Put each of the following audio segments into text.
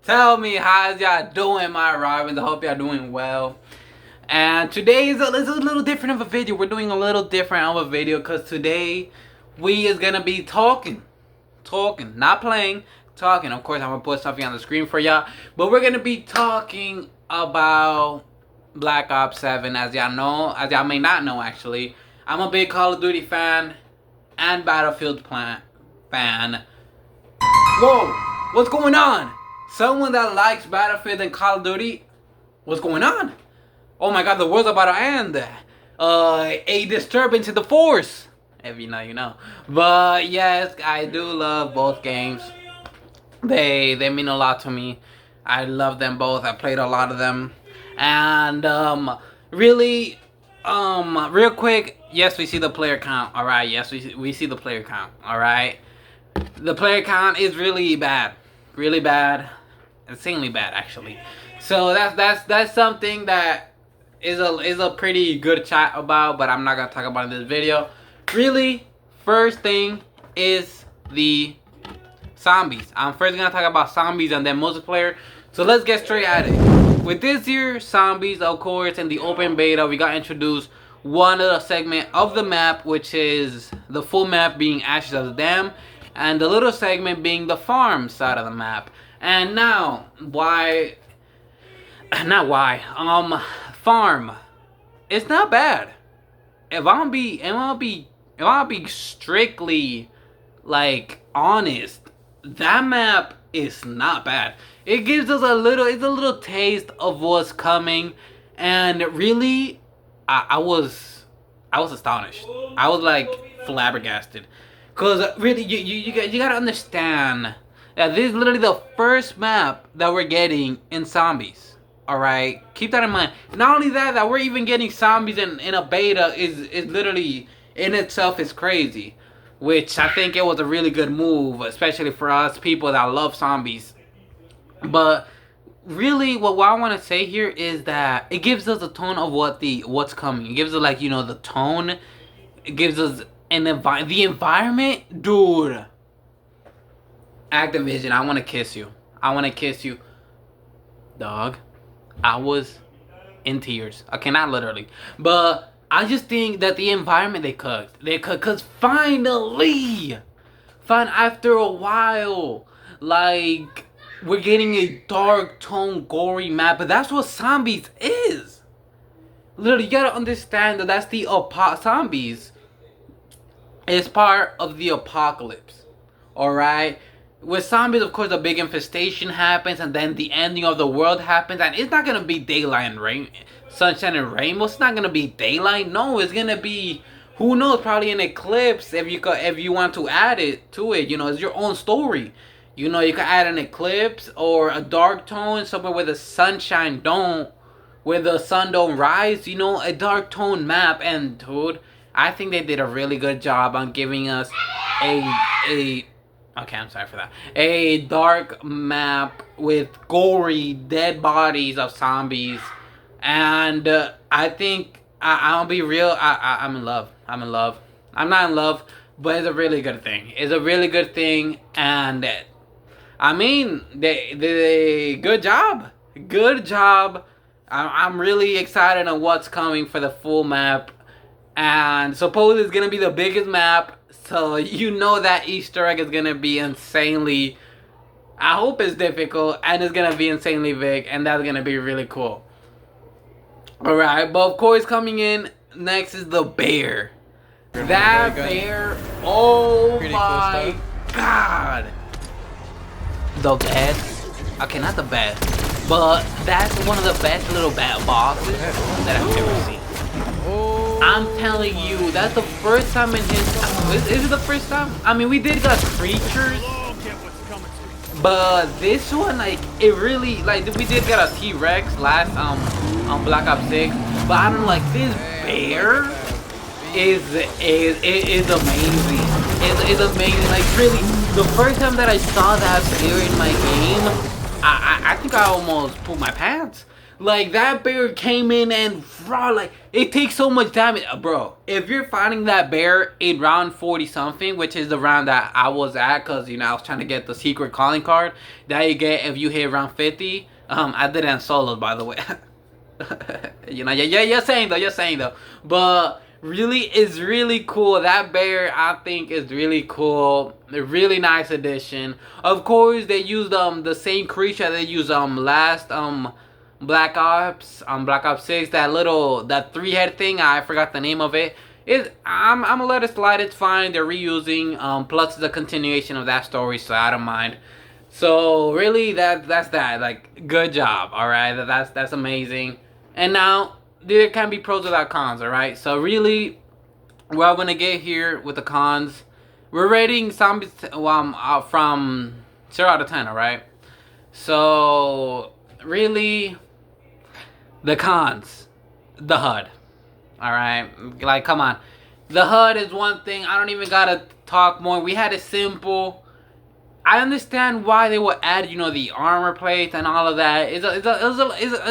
Tell me how's y'all doing, my Robins. I hope y'all doing well. And today is a little different of a video. We're doing a little different of a video because today we is gonna be talking, not playing, talking. Of course, I'm gonna put something on the screen for y'all, but we're gonna be talking about Black Ops 7. As y'all know, as y'all may not know, actually, I'm a big Call of Duty fan and Battlefield fan. Whoa, what's going on? Someone that likes Battlefield and Call of Duty, what's going on? Oh my god, the world's about to end. A disturbance in the force. If you know, you know. But yes, I do love both games. They mean a lot to me. I love them both. I played a lot of them. And really, real quick, yes, we see the player count. Alright, yes, we see the player count. Alright. The player count is really bad. Really bad. Insanely bad, actually. So that's something that is a pretty good chat about, but I'm not gonna talk about in this video. Really, first thing is the zombies. I'm first gonna talk about zombies and then multiplayer. So let's get straight at it. With this year zombies, of course, in the open beta, we got introduced one little segment of the map, which is the full map being Ashes of the Dam, and the little segment being the farm side of the map. And now, farm, it's not bad. If I'm be strictly like honest, that map is not bad. It gives us it's a little taste of what's coming, and really, I was astonished. I was like flabbergasted, cause really you gotta understand that this is literally the first map that we're getting in zombies. Alright? Keep that in mind. Not only that we're even getting zombies in a beta is literally in itself is crazy. Which I think it was a really good move, especially for us people that love zombies. But really what I want to say here is that it gives us a tone of what's coming. It gives us, like, you know, the tone. It gives us the environment, dude. Activision, I want to kiss you. I want to kiss you. Dog, I was in tears. Okay, not literally. But I just think that the environment they cooked. Because finally, after a while, like, we're getting a dark tone, gory map. But that's what zombies is. Literally, you gotta understand that that's the zombies is part of the apocalypse. Alright? With zombies, of course, a big infestation happens, and then the ending of the world happens, and it's not gonna be daylight and sunshine and rainbow. It's not gonna be daylight. No, it's gonna be, who knows, probably an eclipse if you want to add it to it. You know, it's your own story. You know, you can add an eclipse or a dark tone somewhere where the sunshine don't, where the sun don't rise. You know, a dark tone map, and dude, I think they did a really good job on giving us okay, I'm sorry for that. A dark map with gory, dead bodies of zombies. And I think, I'll be real, I'm in love. I'm in love. I'm not in love, but it's a really good thing. It's a really good thing, and I mean, they good job. Good job. I'm really excited on what's coming for the full map. And supposedly it's going to be the biggest map. So you know that Easter egg is going to be insanely, I hope it's difficult, and it's going to be insanely big, and that's going to be really cool. Alright, but of course coming in next is the bear. That bear, oh my god. The best, okay, not the best, but that's one of the best little bosses that I've ever seen. I'm telling you, that's the first time in his... Is it the first time? I mean, we did got creatures, but this one, like, it really, like, we did get a T-Rex last on Black Ops 6, but I don't know, like, this bear is amazing. It's amazing. Like, really, the first time that I saw that bear in my game, I think I almost pooped my pants. Like that bear came in and like it takes so much damage, bro. If you're fighting that bear in round 40 something, which is the round that I was at, cause I was trying to get the secret calling card that you get if you hit round 50. I did it in solo, by the way. You're saying though, but really, it's really cool. That bear, I think, is really cool. A really nice addition. Of course, they used the same creature they used last Black Ops 6. That 3-head thing. I forgot the name of it. I'm gonna let it slide. It's fine. They're reusing. Plus, it's a continuation of that story, so I don't mind. So really, that's that. Like, good job. All right, that's amazing. And now there can be pros without cons. All right. So really, what I'm gonna get here with the cons, we're rating zombies from 0 out of 10. All right. So really, the cons, the HUD. All right. Like, come on. The HUD is one thing. I don't even gotta talk more. We had it simple. I understand why they would add, the armor plates and all of that. It's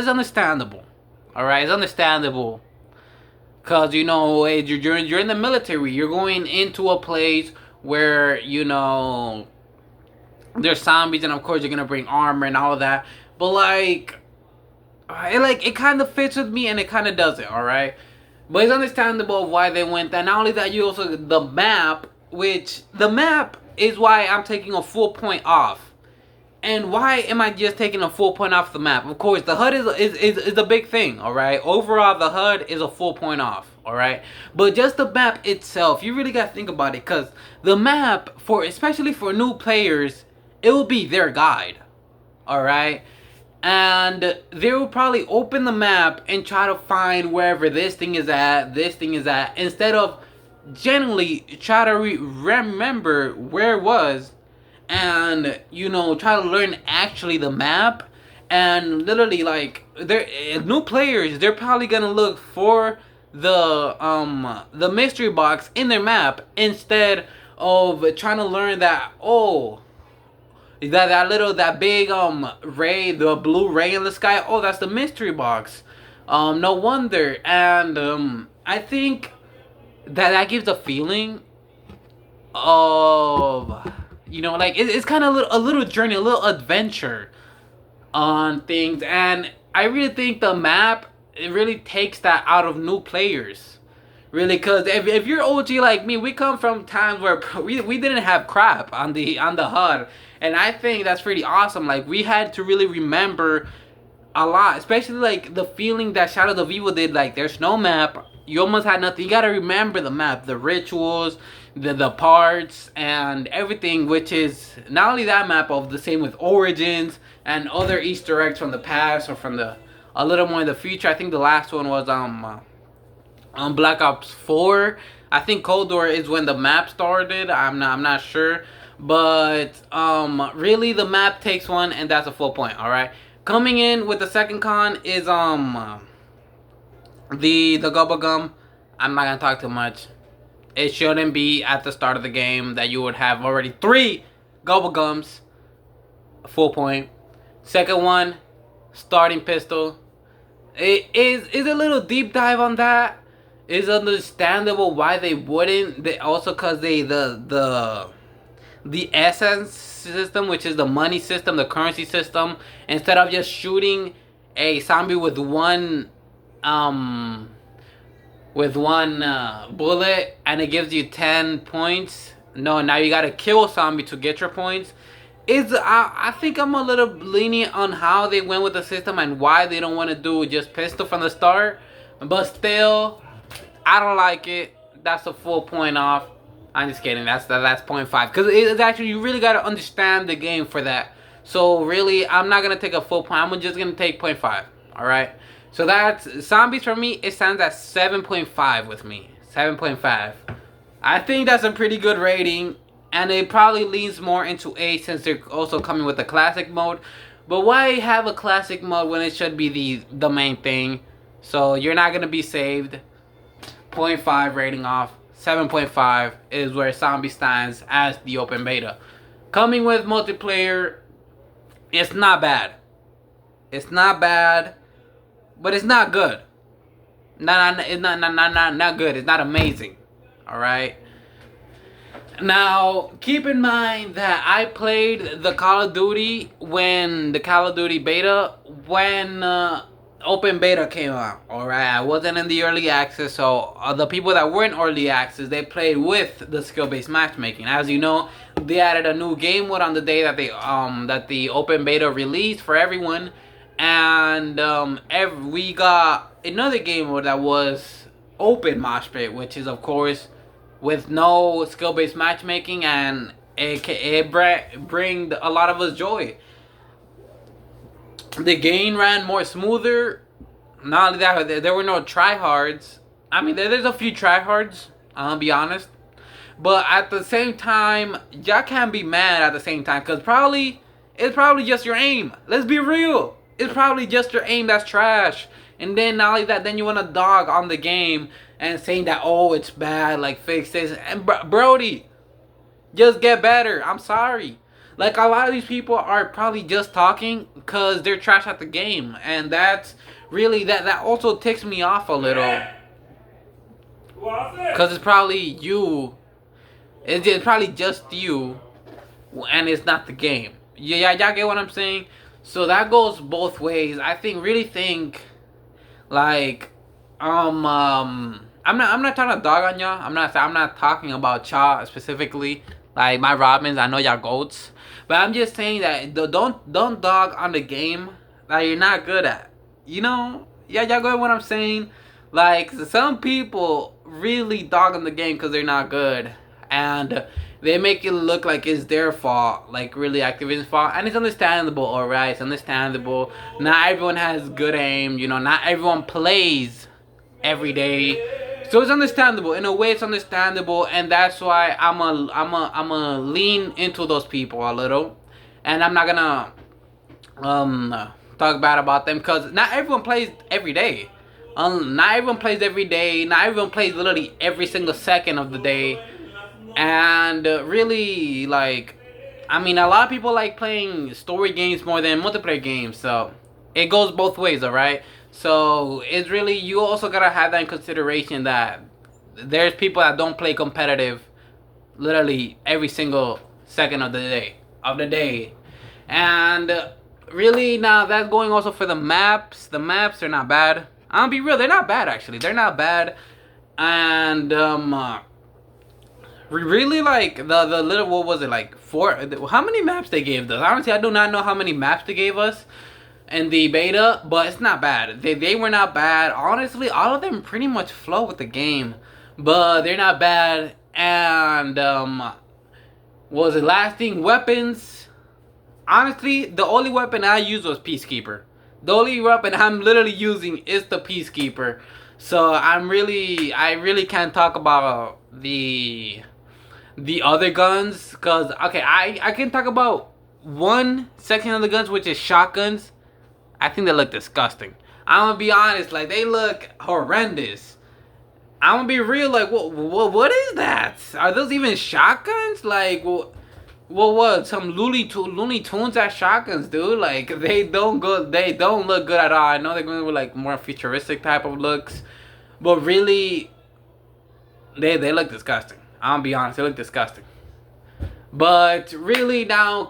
understandable. All right, it's understandable. Cause you're in the military. You're going into a place where there's zombies, and of course you're gonna bring armor and all of that. But it kind of fits with me, and it kind of doesn't. All right, but it's understandable why they went that. Not only that, you also the map is why I'm taking a full point off. And why am I just taking a full point off the map? Of course, the HUD is a big thing, alright? Overall, the HUD is a full point off, alright? But just the map itself, you really gotta think about it, because the map, especially for new players, it will be their guide, alright? And they will probably open the map and try to find wherever this thing is at, instead of generally try to remember where it was, and try to learn actually the map. And literally, like, new players, they're probably gonna look for the mystery box in their map instead of trying to learn that that big ray, the blue ray in the sky, that's the mystery box. No wonder. And I think that gives a feeling of it's kind of a little journey, a little adventure on things. And I really think the map, it really takes that out of new players, really, because if you're OG like me, we come from times where we didn't have crap on the HUD, and I think that's pretty awesome. Like, we had to really remember a lot, especially like the feeling that Shadows of Evil did. Like, there's no map, you almost had nothing. You gotta remember the map, the rituals, the parts, and everything, which is not only that map, of the same with Origins and other Easter eggs from the past or from a little more in the future. I think the last one was on Black Ops 4. I think Cold War is when the map started. I'm not sure, but really the map takes one, and that's a full point. All right, coming in with the second con is the Gubba Gum. I'm not gonna talk too much. It shouldn't be at the start of the game that you would have already 3 Gubba Gums. Full point. Second one, starting pistol. It is a little deep dive on that. It's understandable why they wouldn't. They also, because the essence system, which is the money system, the currency system, instead of just shooting a zombie with one bullet and it gives you 10 points. No, now you gotta kill a zombie to get your points. I think I'm a little lenient on how they went with the system and why they don't want to do just pistol from the start. But still, I don't like it. That's a full point off. I'm just kidding. That's 0.5. Because it's actually, you really gotta understand the game for that. So really, I'm not gonna take a full point. I'm just gonna take 0.5. Alright? So that's zombies for me. It stands at 7.5 with me. 7.5. I think that's a pretty good rating, and it probably leans more into 8 since they're also coming with the classic mode. But why have a classic mode when it should be the main thing? So you're not gonna be saved. 0.5 rating off. 7.5 is where zombie stands as the open beta. Coming with multiplayer, it's not bad. It's not bad. but it's not good. It's not good. It's not amazing. All right. Now, keep in mind that I played the Call of Duty when the Call of Duty beta, when open beta came out. Alright, I wasn't in the early access, so the people that were in early access, they played with the skill-based matchmaking. As you know, they added a new game mode on the day that the open beta released for everyone, and we got another game mode that was open mosh pit, which is of course with no skill-based matchmaking, and it bring a lot of us joy. The game ran more smoother. Not only that, there were no tryhards. I mean, there's a few tryhards, I'll be honest. But at the same time, y'all can't be mad at the same time, because it's probably just your aim. Let's be real. It's probably just your aim that's trash. And then not only that, then you want to dog on the game and saying that, oh, it's bad, like fix this. And Brody, just get better. I'm sorry. Like, a lot of these people are probably just talking because they're trash at the game. And that's really, that also ticks me off a little. Because it's probably you. It's probably just you. And it's not the game. Yeah, y'all get what I'm saying? So that goes both ways. I really think, like, I'm not trying to dog on y'all. I'm not talking about y'all specifically. Like, my Robins, I know y'all goats. But I'm just saying that don't dog on the game that you're not good at. You know? Yeah, y'all get what I'm saying? Like, some people really dog on the game because they're not good. And they make it look like it's their fault. Like, really Activision's fault. And it's understandable, alright? It's understandable. Not everyone has good aim. You know, not everyone plays every day. So it's understandable. In a way, it's understandable, and that's why I'm a lean into those people a little, and I'm not gonna talk bad about them, because not everyone plays every day. Not everyone plays every day. Not everyone plays literally every single second of the day, and really, like, I mean, a lot of people like playing story games more than multiplayer games, so it goes both ways, alright? So it's really, you also gotta have that in consideration that there's people that don't play competitive literally every single second of the day. And really, now that's going also for the maps. The maps are not bad. I'll be real, they're not bad actually. They're not bad. And really, like, the little, what was it, like, how many maps they gave us? Honestly, I do not know how many maps they gave us in the beta, but it's not bad. They were not bad. Honestly, all of them pretty much flow with the game, but they're not bad. And was it lasting weapons? Honestly, the only weapon I used was Peacekeeper. The only weapon I'm literally using is the Peacekeeper. So I really can't talk about the other guns, cause okay, I can talk about one section of the guns, which is shotguns. I think they look disgusting. I'm gonna be honest, like, they look horrendous. I'm gonna be real, like, what is that? Are those even shotguns? Like, what? Some Looney Tunes at shotguns, dude. Like, they don't look good at all. I know they're going with like more futuristic type of looks, but really, they look disgusting. I'm gonna be honest, they look disgusting. But really, now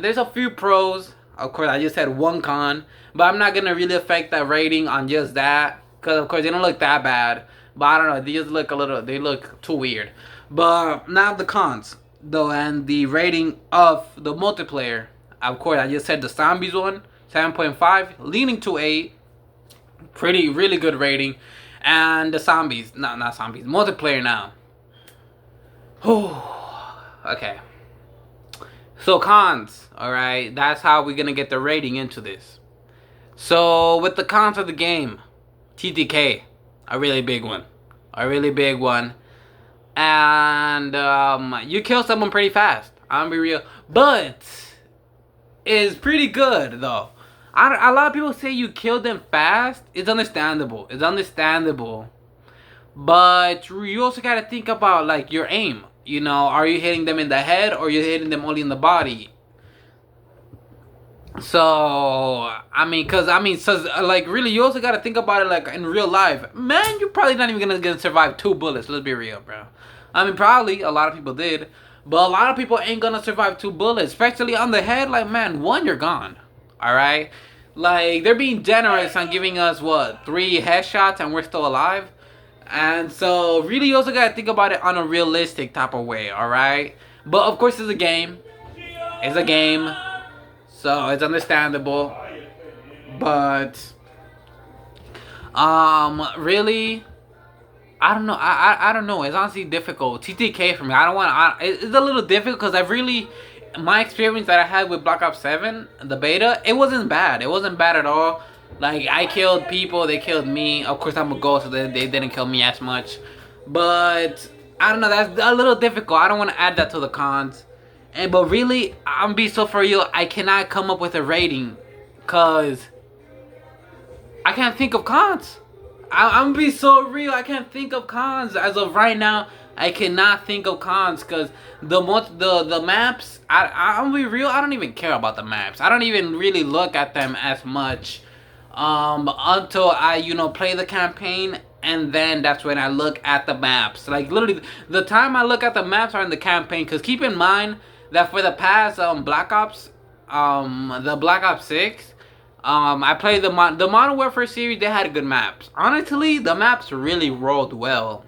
there's a few pros. Of course, I just had one con, but I'm not gonna really affect that rating on just that, because of course they don't look that bad. But I don't know, they just look they look too weird. But now the cons, though, and the rating of the multiplayer. Of course, I just said the zombies one, 7.5, leaning to 8. Really good rating. And the zombies, not zombies, multiplayer now. Okay. So cons, alright, that's how we're gonna get the rating into this. So with the cons of the game, TTK, a really big one. And you kill someone pretty fast, I'm gonna be real. But it's pretty good though. A lot of people say you kill them fast. It's understandable. But you also gotta think about, like, your aim. You know, are you hitting them in the head or are you hitting them only in the body? So so like really, you also gotta think about it like in real life. Man, you're probably not even gonna survive 2 bullets. Let's be real, bro. I mean, probably a lot of people did, but a lot of people ain't gonna survive 2 bullets, especially on the head. Like, man, one, you're gone. All right, like they're being generous on giving us what 3 headshots and we're still alive. And so really, you also gotta think about it on a realistic type of way. All right, but of course, it's a game. It's a game. So it's understandable, but really, I don't know. I don't know. It's honestly difficult. TTK for me. I don't want. It's a little difficult because I've really, my experience that I had with Black Ops 7, the beta, it wasn't bad. It wasn't bad at all. Like, I killed people, they killed me. Of course, I'm a ghost, so they didn't kill me as much. But I don't know. That's a little difficult. I don't want to add that to the cons. But really, I'm be so for real, I cannot come up with a rating, cause I can't think of cons. I'm be so real, I can't think of cons as of right now. I cannot think of cons, cause the maps. I'm be real. I don't even care about the maps. I don't even really look at them as much, until I play the campaign. And then that's when I look at the maps. Like, literally, the time I look at the maps are in the campaign. Cause keep in mind that for the past Black Ops, the Black Ops 6, I played the Modern Warfare series. They had good maps. Honestly, the maps really rolled well.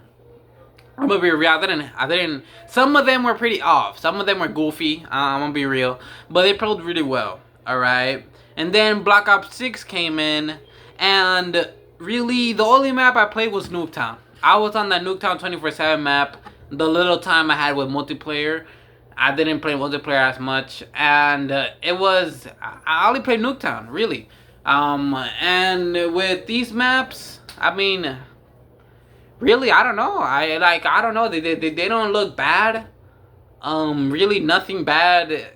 I'm gonna be real. I didn't. Some of them were pretty off. Some of them were goofy. I'm gonna be real, but they played really well. All right. And then Black Ops 6 came in, and really, the only map I played was Nuketown. I was on that Nuketown 24/7 map. The little time I had with multiplayer, I didn't play multiplayer as much, and I only played Nuketown, really. And with these maps, I mean, really, I don't know. I don't know. They don't look bad. Really, nothing bad.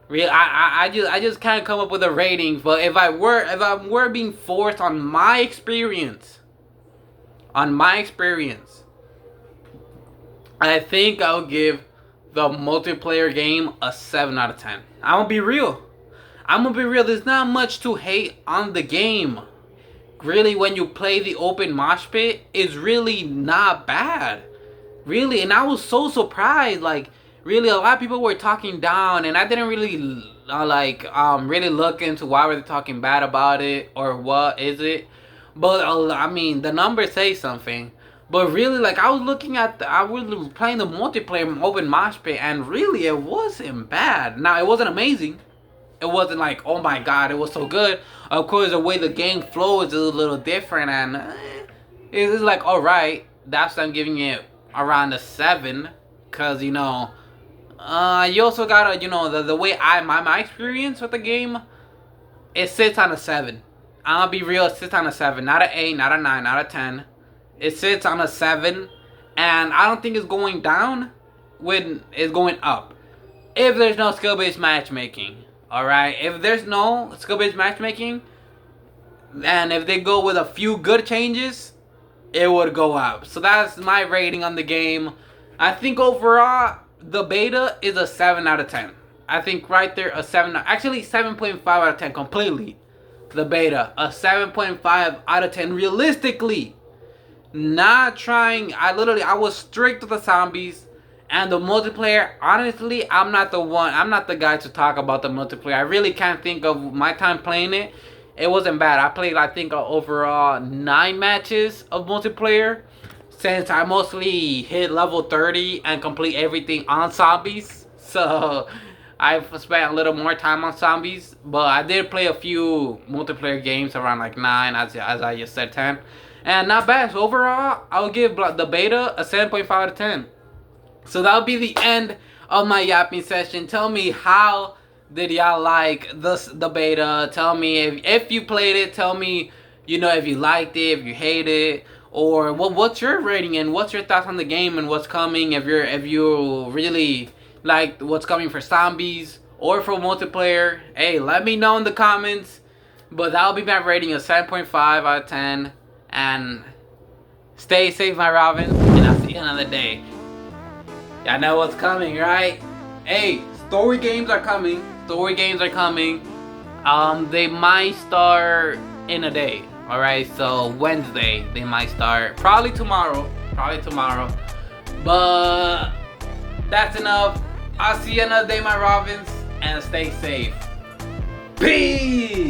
Really, I just can't come up with a rating. But if I were being forced on my experience, I think I'll give the multiplayer game a 7 out of 10. I'm gonna be real. There's not much to hate on the game. Really, when you play the open mosh pit, it's really not bad. Really, and I was so surprised. Like, really, a lot of people were talking down, and I didn't really really look into why were they talking bad about it or what is it. But I mean, the numbers say something. But really, like, I was playing the multiplayer open mosh pit, and really, it wasn't bad. Now, it wasn't amazing. It wasn't like, oh my god, it was so good. Of course, the way the game flows is a little different, and it's like, alright. That's why I'm giving it around a 7. Because, you also gotta, the way my experience with the game, it sits on a 7. I'm gonna be real, it sits on a 7. Not an 8, not a 9, not a 10. It sits on a 7, and I don't think it's going down when it's going up. If there's no skill-based matchmaking, alright? If there's no skill-based matchmaking, and if they go with a few good changes, it would go up. So that's my rating on the game. I think overall, the beta is a 7 out of 10. I think right there, a 7, actually 7.5 out of 10 completely. The beta, a 7.5 out of 10 realistically. Not trying. I was strict with the zombies and the multiplayer. Honestly, I'm not the guy to talk about the multiplayer. I really can't think of my time playing it. It wasn't bad. I played, I think, overall 9 matches of multiplayer, since I mostly hit level 30 and complete everything on zombies. So I've spent a little more time on zombies, but I did play a few multiplayer games around like 9, as I just said, 10. And not bad. So overall, I'll give the beta a 7.5 out of 10. So that'll be the end of my yapping session. Tell me, how did y'all like the beta? Tell me if you played it. Tell me, if you liked it, if you hate it, or what's your rating and what's your thoughts on the game and what's coming. If you really like what's coming for zombies or for multiplayer, hey, let me know in the comments. But that'll be my rating of 7.5 out of 10. And stay safe, my Robin, and I'll see you another day. Y'all know what's coming, right? Hey, story games are coming. They might start in a day. All right, so Wednesday they might start. Probably tomorrow. But that's enough. I'll see you another day, my Robins, and stay safe. Peace.